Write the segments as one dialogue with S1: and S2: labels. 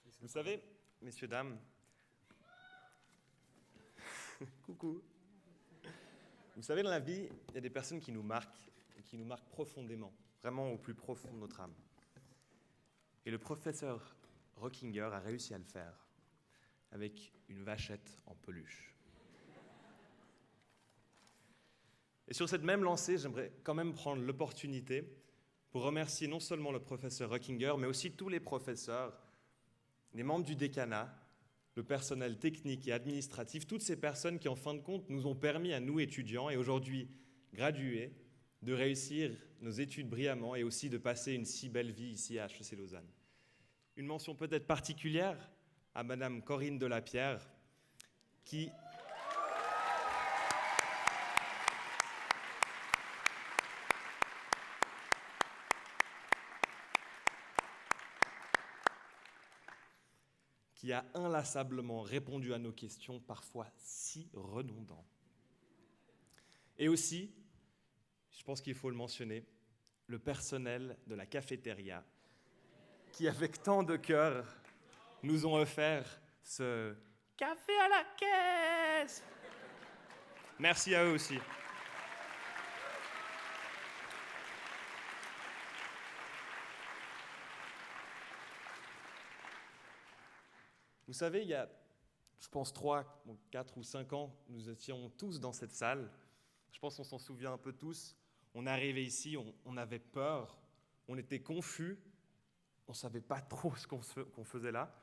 S1: Vous savez, messieurs, dames, coucou. Vous savez, dans la vie, il y a des personnes qui nous marquent, et qui nous marquent profondément, vraiment au plus profond de notre âme. Et le professeur Rockinger a réussi à le faire, avec une vachette en peluche. Et sur cette même lancée, j'aimerais quand même prendre l'opportunité pour remercier non seulement le professeur Rockinger, mais aussi tous les professeurs, les membres du décanat, le personnel technique et administratif, toutes ces personnes qui, en fin de compte, nous ont permis à nous, étudiants, et aujourd'hui gradués, de réussir nos études brillamment et aussi de passer une si belle vie ici à HEC Lausanne. Une mention peut-être particulière à Madame Corinne Delapierre, qui a inlassablement répondu à nos questions, parfois si redondantes. Et aussi, je pense qu'il faut le mentionner, le personnel de la cafétéria, qui, avec tant de cœur, nous ont offert ce café à la caisse. Merci à eux aussi. Vous savez, il y a, je pense, 3, 4 ou 5 ans, nous étions tous dans cette salle. Je pense qu'on s'en souvient un peu tous. On est arrivé ici, on avait peur, on était confus, on ne savait pas trop ce qu'on faisait là.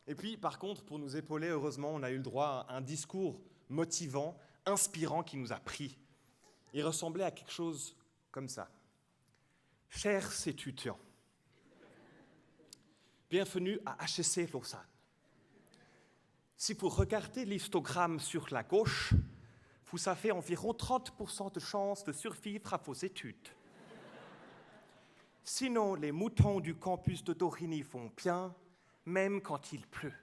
S1: Et puis, par contre, pour nous épauler, heureusement, on a eu le droit à un discours motivant, inspirant qui nous a pris. Il ressemblait à quelque chose comme ça. Chers étudiants, bienvenue à HEC Lausanne. Si vous regardez l'histogramme sur la gauche, vous avez environ 30% de chances de survivre à vos études. Sinon, les moutons du campus de Dorigny vont bien, même quand il pleut.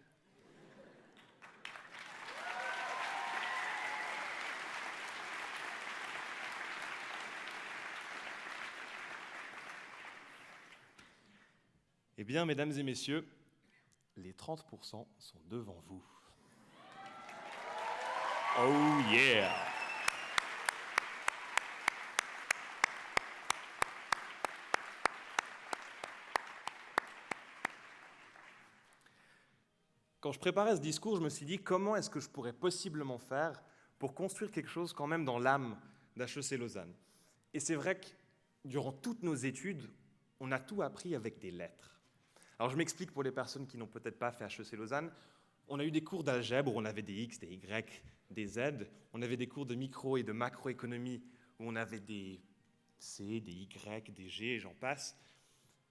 S1: Eh bien, mesdames et messieurs, les 30% sont devant vous. Oh yeah! Quand je préparais ce discours, je me suis dit comment est-ce que je pourrais possiblement faire pour construire quelque chose quand même dans l'âme d'HEC Lausanne. Et c'est vrai que durant toutes nos études, on a tout appris avec des lettres. Alors je m'explique pour les personnes qui n'ont peut-être pas fait HEC Lausanne. On a eu des cours d'algèbre où on avait des X, des Y, des Z. On avait des cours de micro et de macroéconomie où on avait des C, des Y, des G, et j'en passe.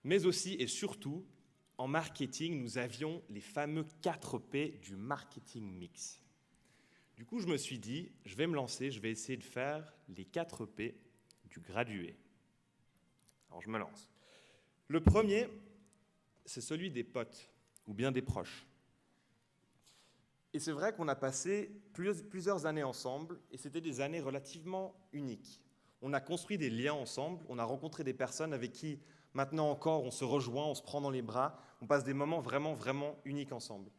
S1: Mais aussi et surtout, en marketing, nous avions les fameux 4 P du marketing mix. Du coup, je me suis dit, je vais me lancer, je vais essayer de faire les 4 P du gradué. Alors, je me lance. Le premier, c'est celui des potes, ou bien des proches. Et c'est vrai qu'on a passé plusieurs années ensemble, et c'était des années relativement uniques. On a construit des liens ensemble, on a rencontré des personnes avec qui, maintenant encore, on se rejoint, on se prend dans les bras, on passe des moments vraiment, vraiment uniques ensemble.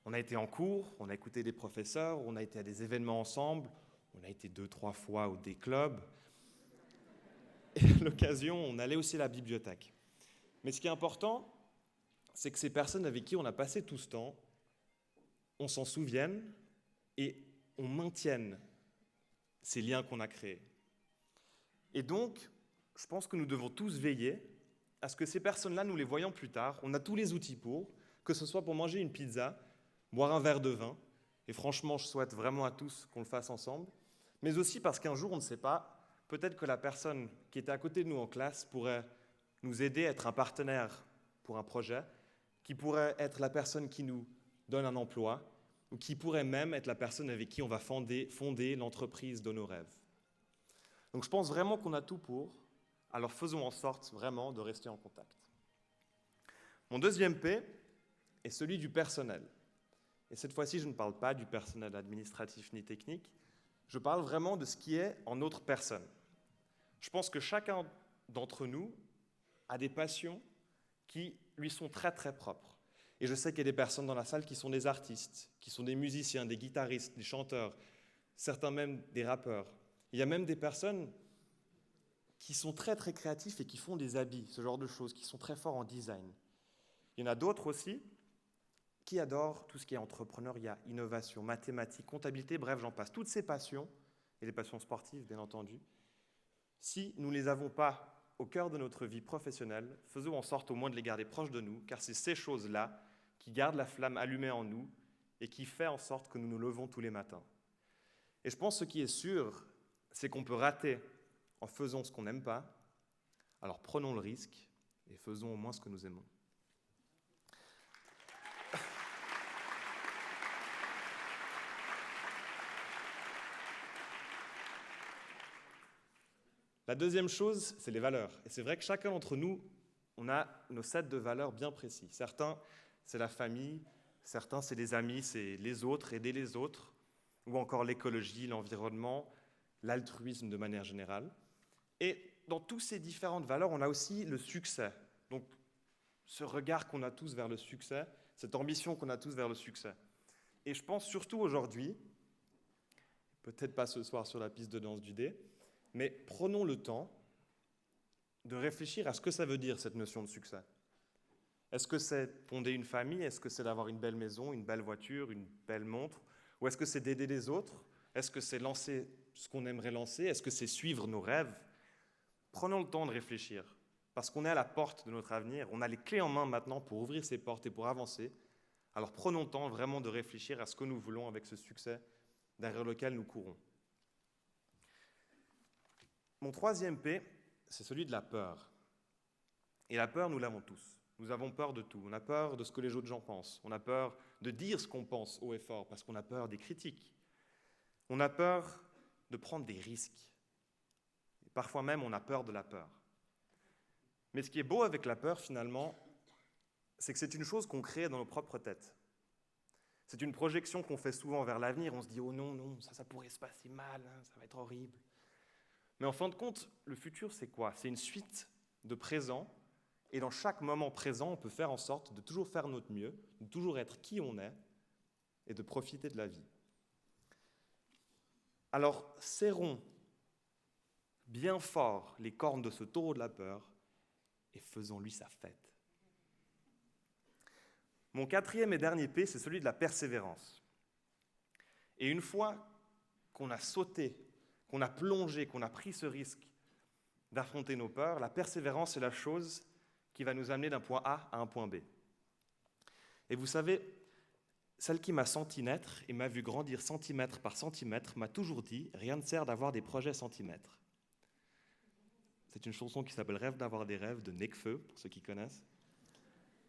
S1: On a été en cours, on a écouté des professeurs, on a été à des événements ensemble, on a été 2-3 fois au D-Club. Et à l'occasion, on allait aussi à la bibliothèque. Mais ce qui est important, c'est que ces personnes avec qui on a passé tout ce temps, on s'en souvienne et on maintienne ces liens qu'on a créés. Et donc, je pense que nous devons tous veiller à ce que ces personnes-là, nous les voyons plus tard, on a tous les outils pour, que ce soit pour manger une pizza, boire un verre de vin, et franchement, je souhaite vraiment à tous qu'on le fasse ensemble, mais aussi parce qu'un jour, on ne sait pas, peut-être que la personne qui était à côté de nous en classe pourrait nous aider à être un partenaire pour un projet, qui pourrait être la personne qui nous donne un emploi, ou qui pourrait même être la personne avec qui on va fonder l'entreprise de nos rêves. Donc je pense vraiment qu'on a tout pour, alors faisons en sorte vraiment de rester en contact. Mon deuxième P est celui du personnel. Et cette fois-ci, je ne parle pas du personnel administratif ni technique, je parle vraiment de ce qui est en notre personne. Je pense que chacun d'entre nous a des passions qui lui sont très très propres. Et je sais qu'il y a des personnes dans la salle qui sont des artistes, qui sont des musiciens, des guitaristes, des chanteurs, certains même des rappeurs. Il y a même des personnes qui sont très très créatifs et qui font des habits, ce genre de choses, qui sont très forts en design. Il y en a d'autres aussi qui adorent tout ce qui est entrepreneuriat, innovation, mathématiques, comptabilité, bref, j'en passe. Toutes ces passions, et les passions sportives bien entendu, si nous ne les avons pas au cœur de notre vie professionnelle, faisons en sorte au moins de les garder proches de nous, car c'est ces choses-là qui gardent la flamme allumée en nous et qui fait en sorte que nous nous levons tous les matins. Et je pense que ce qui est sûr, c'est qu'on peut rater en faisant ce qu'on n'aime pas, alors prenons le risque et faisons au moins ce que nous aimons. La deuxième chose, c'est les valeurs. Et c'est vrai que chacun d'entre nous, on a nos sets de valeurs bien précis. Certains, c'est la famille, certains, c'est les amis, c'est les autres, aider les autres, ou encore l'écologie, l'environnement, l'altruisme de manière générale. Et dans toutes ces différentes valeurs, on a aussi le succès. Donc, ce regard qu'on a tous vers le succès, cette ambition qu'on a tous vers le succès. Et je pense surtout aujourd'hui, peut-être pas ce soir sur la piste de danse du dé, mais prenons le temps de réfléchir à ce que ça veut dire, cette notion de succès. Est-ce que c'est fonder une famille? Est-ce que c'est d'avoir une belle maison, une belle voiture, une belle montre? Ou est-ce que c'est d'aider les autres? Est-ce que c'est lancer ce qu'on aimerait lancer? Est-ce que c'est suivre nos rêves? Prenons le temps de réfléchir, parce qu'on est à la porte de notre avenir. On a les clés en main maintenant pour ouvrir ces portes et pour avancer. Alors prenons le temps vraiment de réfléchir à ce que nous voulons avec ce succès derrière lequel nous courons. Mon troisième P, c'est celui de la peur. Et la peur, nous l'avons tous. Nous avons peur de tout. On a peur de ce que les autres gens pensent. On a peur de dire ce qu'on pense haut et fort parce qu'on a peur des critiques. On a peur de prendre des risques. Et parfois même, on a peur de la peur. Mais ce qui est beau avec la peur, finalement, c'est que c'est une chose qu'on crée dans nos propres têtes. C'est une projection qu'on fait souvent vers l'avenir. On se dit « Oh non, non, ça pourrait se passer mal, hein, ça va être horrible ». Mais en fin de compte, le futur, c'est quoi? C'est une suite de présents, et dans chaque moment présent, on peut faire en sorte de toujours faire notre mieux, de toujours être qui on est, et de profiter de la vie. Alors, serrons bien fort les cornes de ce taureau de la peur, et faisons-lui sa fête. Mon quatrième et dernier P, c'est celui de la persévérance. Et une fois qu'on a sauté, qu'on a plongé, qu'on a pris ce risque d'affronter nos peurs, la persévérance est la chose qui va nous amener d'un point A à un point B. Et vous savez, celle qui m'a senti naître et m'a vu grandir centimètre par centimètre m'a toujours dit « Rien ne sert d'avoir des projets centimètres ». C'est une chanson qui s'appelle « Rêve d'avoir des rêves » de Nekfeu, pour ceux qui connaissent.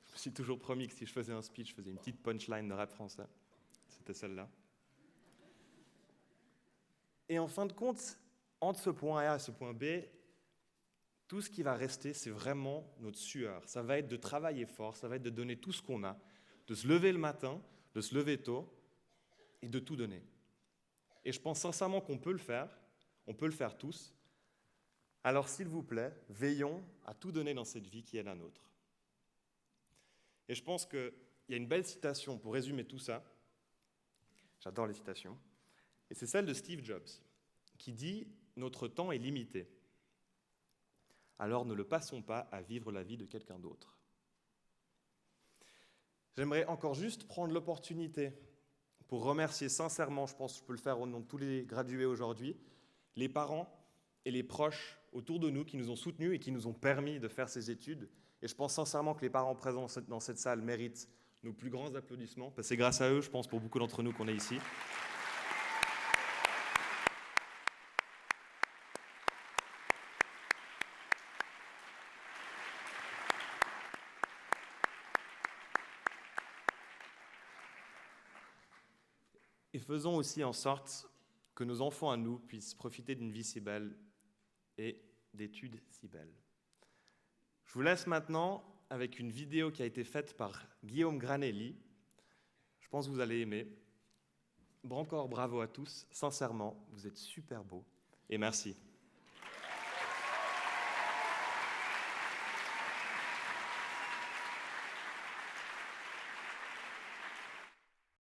S1: Je me suis toujours promis que si je faisais un speech, je faisais une petite punchline de rap français. C'était celle-là. Et en fin de compte, entre ce point A et ce point B, tout ce qui va rester, c'est vraiment notre sueur. Ça va être de travailler fort, ça va être de donner tout ce qu'on a, de se lever le matin, de se lever tôt et de tout donner. Et je pense sincèrement qu'on peut le faire tous. Alors s'il vous plaît, veillons à tout donner dans cette vie qui est la nôtre. Et je pense qu'il y a une belle citation pour résumer tout ça. J'adore les citations. Et c'est celle de Steve Jobs, qui dit « Notre temps est limité. Alors ne le passons pas à vivre la vie de quelqu'un d'autre. » J'aimerais encore juste prendre l'opportunité pour remercier sincèrement, je pense que je peux le faire au nom de tous les gradués aujourd'hui, les parents et les proches autour de nous qui nous ont soutenus et qui nous ont permis de faire ces études. Et je pense sincèrement que les parents présents dans cette salle méritent nos plus grands applaudissements, parce que c'est grâce à eux, je pense, pour beaucoup d'entre nous qu'on est ici. Et faisons aussi en sorte que nos enfants à nous puissent profiter d'une vie si belle et d'études si belles. Je vous laisse maintenant avec une vidéo qui a été faite par Guillaume Granelli. Je pense que vous allez aimer. Encore bravo à tous. Sincèrement, vous êtes super beaux. Et merci.